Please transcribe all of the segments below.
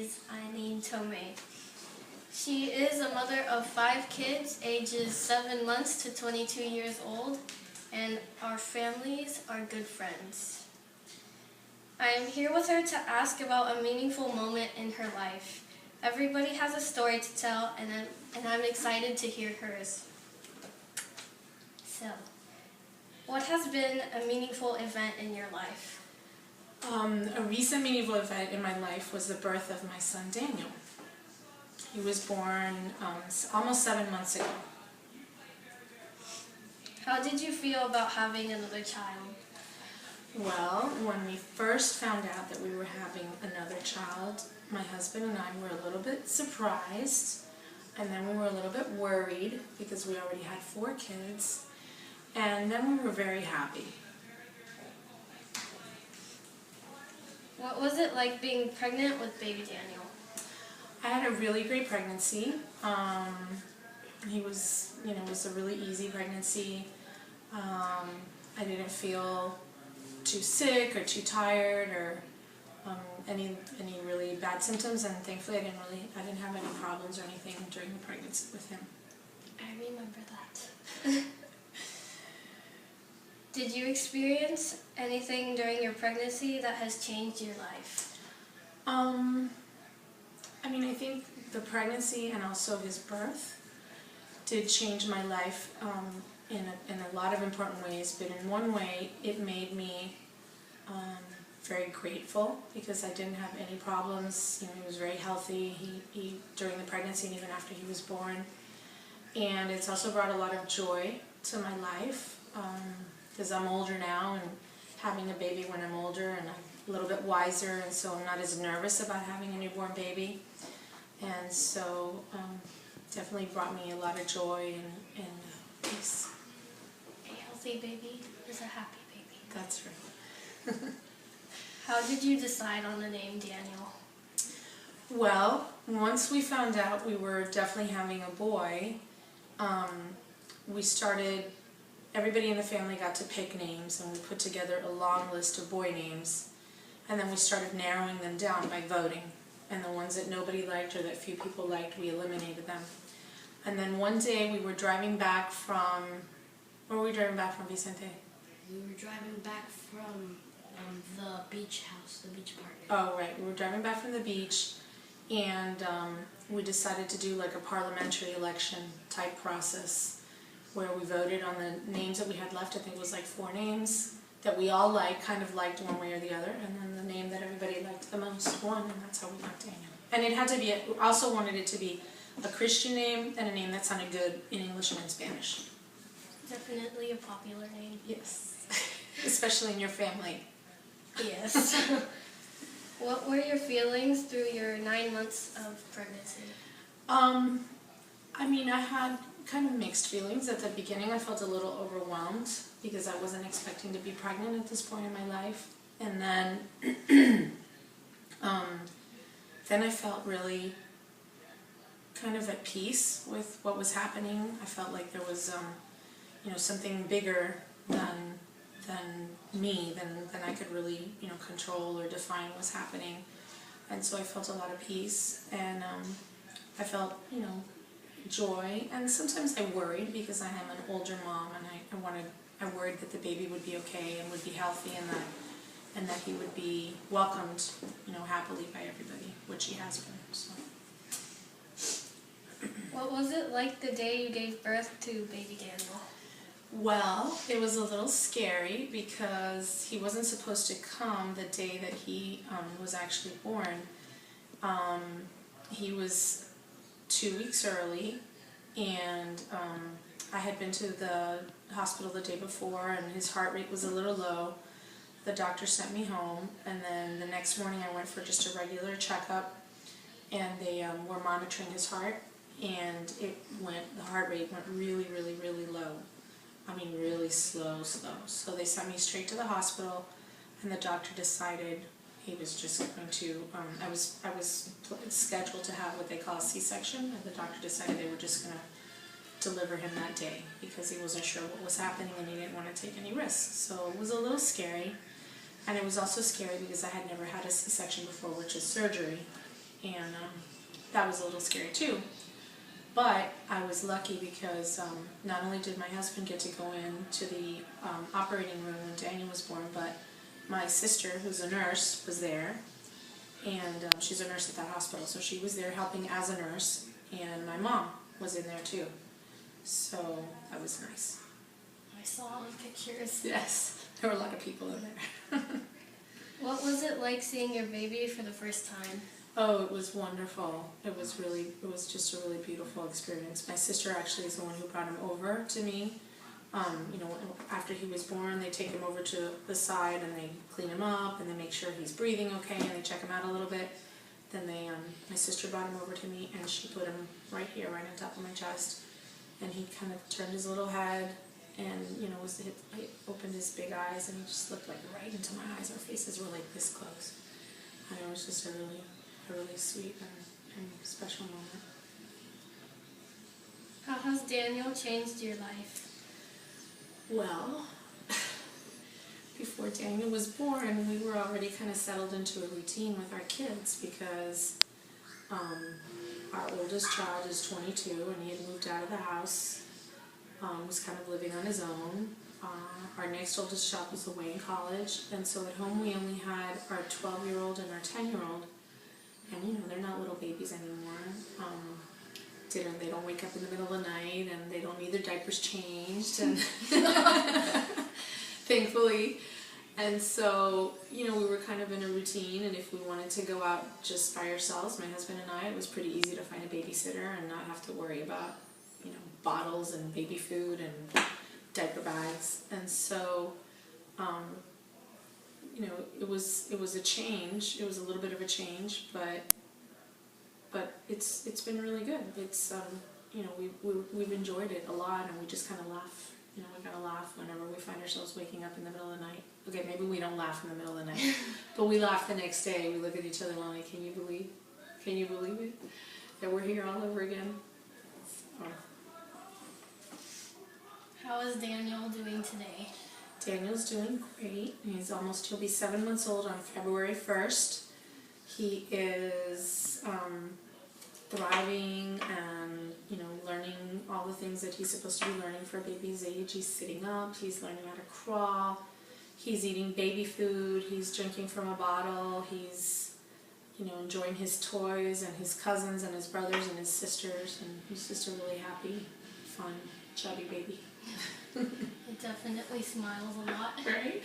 is Eileen Tomei. She is a mother of 5 kids, ages 7 months to 22 years old, and our families are good friends. I am here with her to ask about a meaningful moment in her life. Everybody has a story to tell, and I'm excited to hear hers. So, what has been a meaningful event in your life? A recent meaningful event in my life was the birth of my son Daniel. He was born almost 7 months ago. How did you feel about having another child? Well, when we first found out that we were having another child, my husband and I were a little bit surprised, and then we were a little bit worried because we already had 4 kids, and then we were very happy. What was it like being pregnant with baby Daniel? I had a really great pregnancy. It was a really easy pregnancy. I didn't feel too sick or too tired or any really bad symptoms, and thankfully I didn't have any problems or anything during the pregnancy with him. I remember that. Did you experience anything during your pregnancy that has changed your life? I think the pregnancy and also his birth did change my life in a lot of important ways, but in one way it made me very grateful because I didn't have any problems. He was very healthy he during the pregnancy and even after he was born. And it's also brought a lot of joy to my life because I'm older now, and having a baby when I'm older, and I'm a little bit wiser, and so I'm not as nervous about having a newborn baby. And so definitely brought me a lot of joy and peace. A healthy baby is a happy baby. That's right. How did you decide on the name Daniel? Well, once we found out we were definitely having a boy, everybody in the family got to pick names, and we put together a long list of boy names, and then we started narrowing them down by voting. And the ones that nobody liked or that few people liked, we eliminated them. And then one day we were driving back from, where were we driving back from, Vicente? We were driving back from the beach house, the beach party. Oh, right. We were driving back from the beach, and we decided to do like a parliamentary election type process where we voted on the names that we had left. I think it was like 4 names that we all kind of liked one way or the other, and then the name that everybody liked the most won, and that's how we got Daniel. And it had to be, we also wanted it to be a Christian name and a name that sounded good in English and in Spanish. Definitely a popular name. Yes, especially in your family. Yes. What were your feelings through your 9 months of pregnancy? I had kind of mixed feelings. At the beginning I felt a little overwhelmed because I wasn't expecting to be pregnant at this point in my life. And then then I felt really kind of at peace with what was happening. I felt like there was something bigger than me, than I could really control or define what was happening. And so I felt a lot of peace, and I felt joy, and sometimes I worried because I am an older mom, and I worried that the baby would be okay and would be healthy, and that he would be welcomed happily by everybody, which he has been. So. What was it like the day you gave birth to baby Daniel? Well, it was a little scary because he wasn't supposed to come the day that he was actually born. He was 2 weeks early, and I had been to the hospital the day before, and his heart rate was a little low. The doctor sent me home, and then the next morning I went for just a regular checkup, and they were monitoring his heart, and the heart rate went really, really, really low. Really slow. So they sent me straight to the hospital, and the doctor decided he was just going to, I was scheduled to have what they call a C-section, and the doctor decided they were just going to deliver him that day because he wasn't sure what was happening and he didn't want to take any risks. So it was a little scary, and it was also scary because I had never had a C-section before, which is surgery. and that was a little scary too. But I was lucky because not only did my husband get to go into the operating room when Daniel was born, but my sister, who's a nurse, was there, and she's a nurse at that hospital, so she was there helping as a nurse, and my mom was in there too. So that was nice. I saw all the pictures. Yes, there were a lot of people in there. What was it like seeing your baby for the first time? Oh, it was wonderful. It was just a really beautiful experience. My sister actually is the one who brought him over to me. After he was born, they take him over to the side and they clean him up and they make sure he's breathing okay and they check him out a little bit. Then my sister brought him over to me and she put him right here, right on top of my chest. And he kind of turned his little head and, he opened his big eyes and he just looked like right into my eyes. Our faces were like this close. And it was just a really sweet and special moment. How has Daniel changed your life? Well, before Daniel was born, we were already kind of settled into a routine with our kids because our oldest child is 22 and he had moved out of the house, was kind of living on his own. Our next oldest child was away in college, and so at home we only had our 12-year-old and our 10-year-old. And they're not little babies anymore. They don't wake up in the middle of the night and they don't need their diapers changed, and thankfully. And so, we were kind of in a routine, and if we wanted to go out just by ourselves, my husband and I, it was pretty easy to find a babysitter and not have to worry about, bottles and baby food and diaper bags. And so, it was a change. It was a little bit of a change, but it's been really good. It's we've enjoyed it a lot, and we just kind of laugh. We kind of laugh whenever we find ourselves waking up in the middle of the night. Okay, maybe we don't laugh in the middle of the night, but we laugh the next day. We look at each other and we're like, can you believe it? That we're here all over again. So. How is Daniel doing today? Daniel's doing great. He'll be 7 months old on February 1st. He is thriving and, learning all the things that he's supposed to be learning for a baby's age. He's sitting up, he's learning how to crawl, he's eating baby food, he's drinking from a bottle, he's, enjoying his toys and his cousins and his brothers and his sisters, and he's just a really happy, fun, chubby baby. It definitely smiles a lot. Right?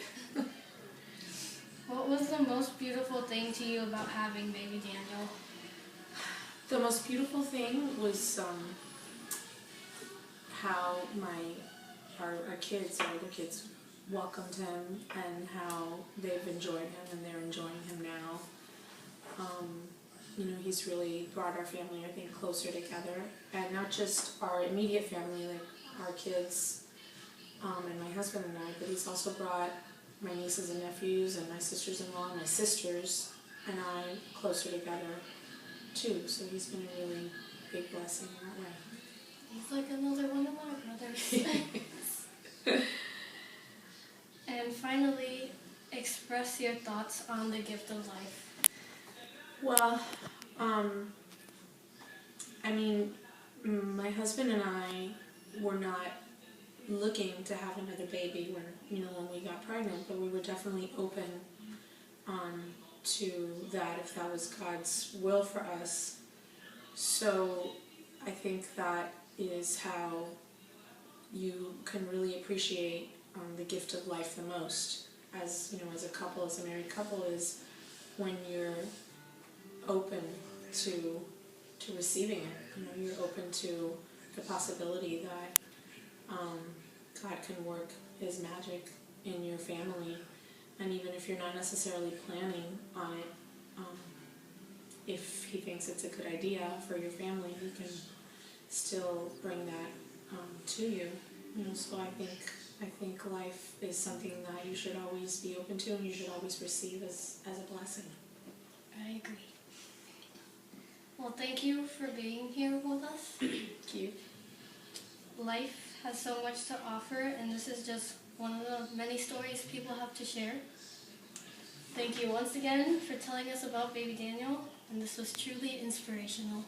What was the most beautiful thing to you about having baby Daniel? The most beautiful thing was how our kids, our other kids, welcomed him and how they've enjoyed him and they're enjoying him now. He's really brought our family, I think, closer together, and not just our immediate family, like our kids and my husband and I, but he's also brought my nieces and nephews and my sisters-in-law and my sisters and I closer together too. So he's been a really big blessing in that way. He's like another one of my brothers. And finally, express your thoughts on the gift of life. Well, my husband and I were not looking to have another baby when we got pregnant, but we were definitely open to that if that was God's will for us. So I think that is how you can really appreciate the gift of life the most as a couple, as a married couple, is when you're open to receiving it. You're open to the possibility that God can work His magic in your family, and even if you're not necessarily planning on it, if He thinks it's a good idea for your family, He can still bring that to you. So I think life is something that you should always be open to, and you should always receive as a blessing. I agree. Well, thank you for being here with us. Thank you. Life has so much to offer, and this is just one of the many stories people have to share. Thank you once again for telling us about baby Daniel, and this was truly inspirational.